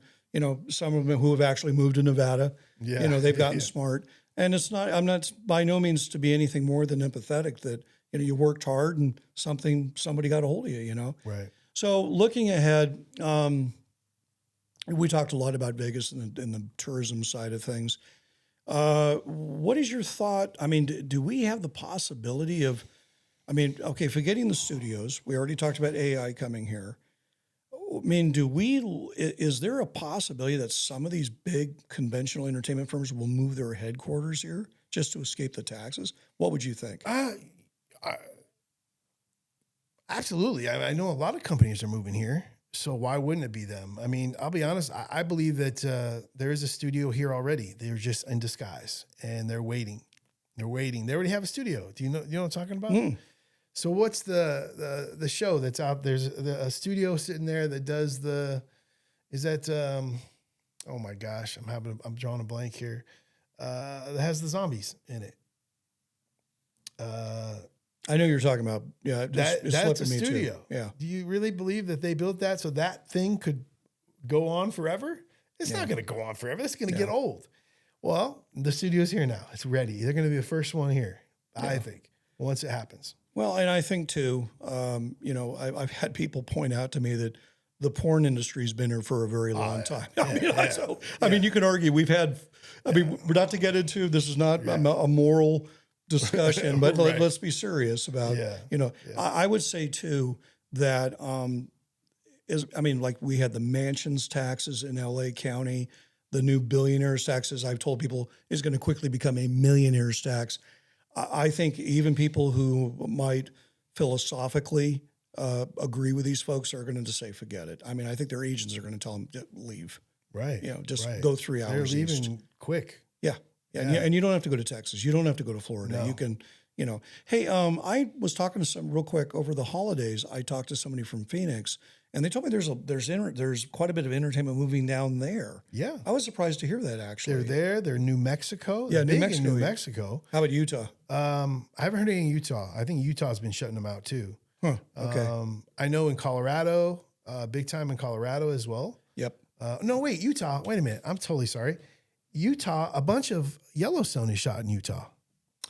some of them who have actually moved to Nevada, they've gotten smart. And I'm not by no means to be anything more than empathetic that you worked hard and somebody got a hold of you, Right. So looking ahead, we talked a lot about Vegas and the tourism side of things. What is your thought? Do we have the possibility of? Forgetting the studios, we already talked about AI coming here. Is there a possibility that some of these big conventional entertainment firms will move their headquarters here just to escape the taxes? What would you think? Absolutely. I know a lot of companies are moving here, so why wouldn't it be them? I'll be honest. I believe that there is a studio here already. They're just in disguise, and they're waiting. They're waiting. They already have a studio. Do you know what I'm talking about? So what's the show that's out? There's a studio sitting there that does oh my gosh, I'm drawing a blank here. That has the zombies in it. I know you're talking about. Yeah, that's a studio. Too. Yeah. Do you really believe that they built that so that thing could go on forever? It's not going to go on forever. It's going to get old. Well, the studio's here now. It's ready. They're going to be the first one here, I think. once it happens. Well, and I think too, I've had people point out to me that the porn industry's been here for a very long time. I mean, you can argue we've had, we're not to get into, this is not a moral discussion, but let's be serious about, I would say too that, like we had the mansions taxes in LA County, the new billionaires taxes, I've told people is going to quickly become a millionaires tax. I think even people who might philosophically agree with these folks are going to say, forget it. I mean, I think their agents are going to tell them, leave. Right. Just go 3 hours. They're leaving east. quick. Yeah. And you don't have to go to Texas. You don't have to go to Florida. No. You can, hey, I was talking to some real quick over the holidays. I talked to somebody from Phoenix, and they told me there's quite a bit of entertainment moving down there. Yeah. I was surprised to hear that actually. They're there. They're New Mexico. Yeah, They're New big in Mexico. New Mexico. How about Utah? I haven't heard any in Utah. I think Utah's been shutting them out too. Huh. Okay. I know in Colorado, big time in Colorado as well. Yep. No, wait, Utah. Wait a minute. I'm totally sorry. Utah, a bunch of Yellowstone is shot in Utah.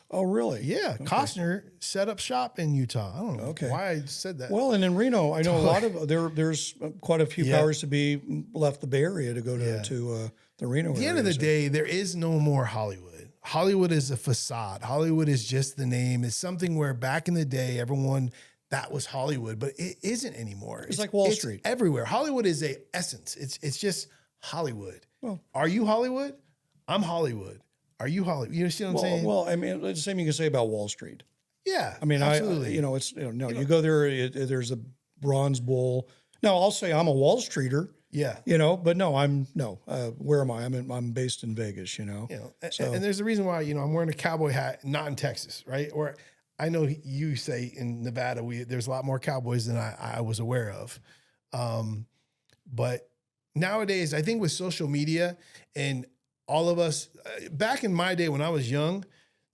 Oh, really? Yeah. Okay. Costner set up shop in Utah. I don't know why I said that. Well, and in Reno, I know a lot of there's quite a few powers to be left the Bay Area to go to the Reno area. At the end of the day, there is no more Hollywood. Hollywood is a facade. Hollywood is just the name. It's something where back in the day, everyone, that was Hollywood, but it isn't anymore. It's like Wall Street. Everywhere. Hollywood is a essence. It's just Hollywood. Well, are you Hollywood? I'm Hollywood. Are you Hollywood? You see what I'm saying? Well, I mean, it's the same you can say about Wall Street. Yeah. I mean, absolutely. You go there, there's a bronze bull. Now, I'll say I'm a Wall Streeter. Yeah. But no, where am I? I'm based in Vegas, and there's a reason why, I'm wearing a cowboy hat, not in Texas, right? Or I know you say in Nevada, there's a lot more cowboys than I was aware of. But nowadays, I think with social media and all of us, back in my day when I was young,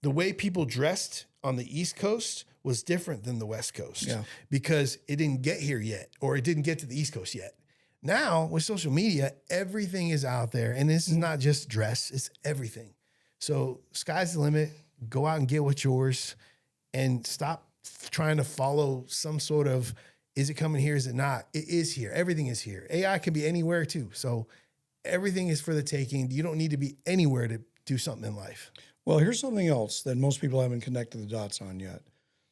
the way people dressed on the East Coast was different than the West Coast because it didn't get here yet, or it didn't get to the East Coast yet. Now with social media, everything is out there, and this is not just dress, it's everything. So sky's the limit. Go out and get what's yours and stop trying to follow some sort of, is it coming here? Is it not? It is here. Everything is here. AI can be anywhere too. So everything is for the taking. You don't need to be anywhere to do something in life. Well, here's something else that most people haven't connected the dots on yet.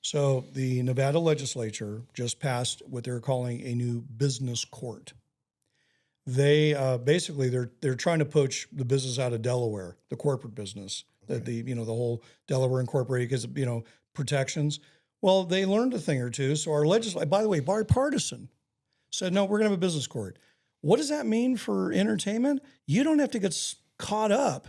So the Nevada legislature just passed what they're calling a new business court. They basically they're trying to poach the business out of Delaware, the corporate business, the whole Delaware Incorporated, because protections. Well, they learned a thing or two. So our legislature, by the way, bipartisan, said no, we're going to have a business court. What does that mean for entertainment? You don't have to get caught up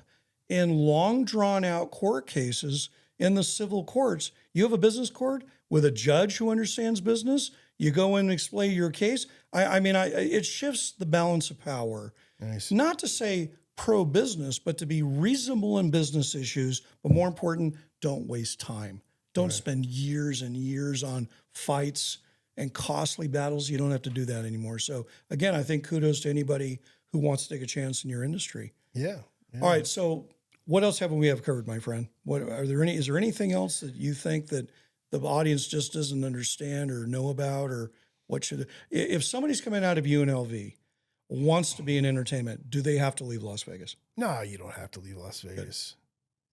in long drawn out court cases in the civil courts. You have a business court with a judge who understands business. You go in and explain your case. It shifts the balance of power. Nice. Not to say pro-business, but to be reasonable in business issues. But more important, don't waste time. Don't spend years and years on fights and costly battles. You don't have to do that anymore. So again, I think kudos to anybody who wants to take a chance in your industry. Yeah. All right. So what else haven't we have covered, my friend? Is there anything else that you think that the audience just doesn't understand or know about, or if somebody's coming out of UNLV wants to be in entertainment, do they have to leave Las Vegas? No, you don't have to leave Las Vegas.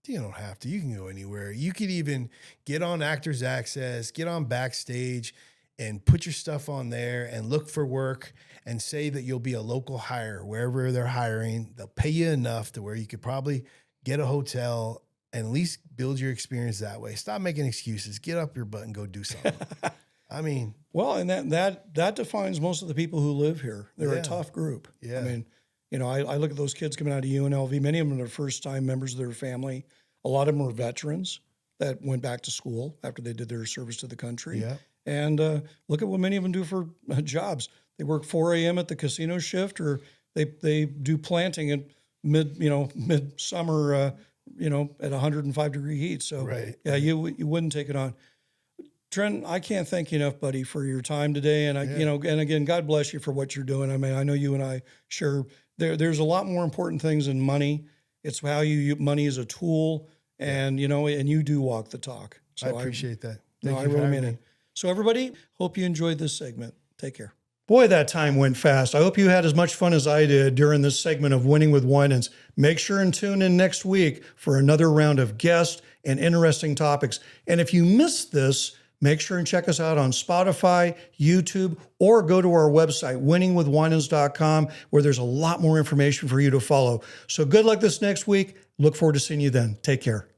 You don't have to. You can go anywhere. You could even get on Actors Access, get on Backstage, and put your stuff on there and look for work and say that you'll be a local hire wherever they're hiring. They'll pay you enough to where you could probably get a hotel and at least build your experience that way. Stop making excuses. Get up your butt and go do something. Well, and that defines most of the people who live here. They're a tough group. Yeah. I look at those kids coming out of UNLV. Many of them are first-time members of their family. A lot of them are veterans that went back to school after they did their service to the country. Yeah. And look at what many of them do for jobs. They work 4 a.m. at the casino shift, or they do planting at midsummer, at 105-degree heat. So you wouldn't take it on. Trenton, I can't thank you enough, buddy, for your time today. And and again, God bless you for what you're doing. I know you and I share. There's a lot more important things than money. It's how money is a tool, and and you do walk the talk. So I appreciate that. No, Thank I you for really having mean me. it. So everybody, hope you enjoyed this segment. Take care. Boy, that time went fast. I hope you had as much fun as I did during this segment of Winning with Winans. Make sure and tune in next week for another round of guests and interesting topics. And if you missed this, make sure and check us out on Spotify, YouTube, or go to our website, winningwithwinans.com, where there's a lot more information for you to follow. So good luck this next week. Look forward to seeing you then. Take care.